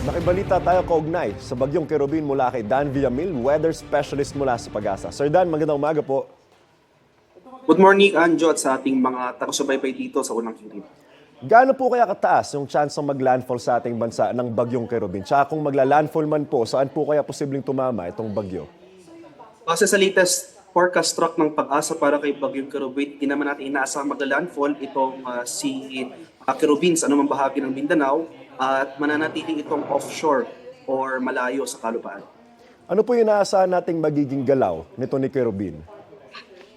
Nakibalita tayo kaugnay sa bagyong Kerubin mula kay Dan Villamil, weather specialist mula sa Pag-asa. Sir Dan, magandang umaga po. Good morning, Anjo, at sa ating mga taga-subaybay dito sa unang hirit. Gaano po kaya kataas yung chance ng mag-landfall sa ating bansa ng bagyong Kerubin? Tsaka kung magla-landfall man po, saan po kaya posibleng tumama itong bagyo? Base sa latest forecast track ng Pag-asa para kay Bagyong Kerubin, di naman natin inaasang magla-landfall itong si Kerubin sa anumang bahagi ng Mindanao at mananatiling itong offshore or malayo sa kalupaan. Ano po yung inaasahan nating magiging galaw nito ni Kerubin?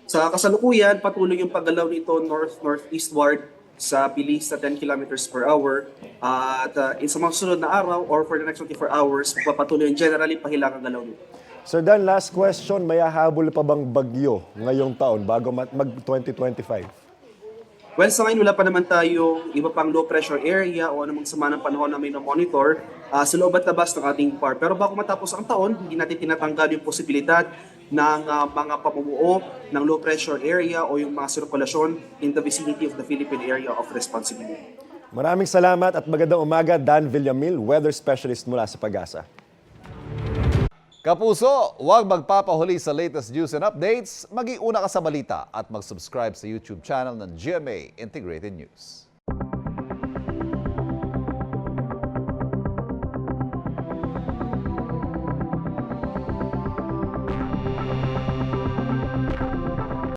Sa kasalukuyan, patuloy yung paggalaw nito north-northeastward sa bilis na 10 kilometers per hour at sa mga sunod na araw or for the next 24 hours, papatuloy yung generally pahilang ang galaw nito. Sir Dan, last question, may hahabol pa bang bagyo ngayong taon bago mag-2025? Well, sa ngayon wala pa naman tayong iba pang low pressure area o anumang sama ng panahon na may na-monitor sa loob at labas ng ating PAR. Pero bago matapos ang taon, hindi natin tinatanggal yung posibilidad ng mga pamumuo ng low pressure area o yung mga sirkulasyon in the vicinity of the Philippine Area of Responsibility. Maraming salamat at magandang umaga, Dan Villamil, weather specialist mula sa Pag-asa. Kapuso, huwag magpapahuli sa latest news and updates. Mag-iuna ka sa balita at mag-subscribe sa YouTube channel ng GMA Integrated News.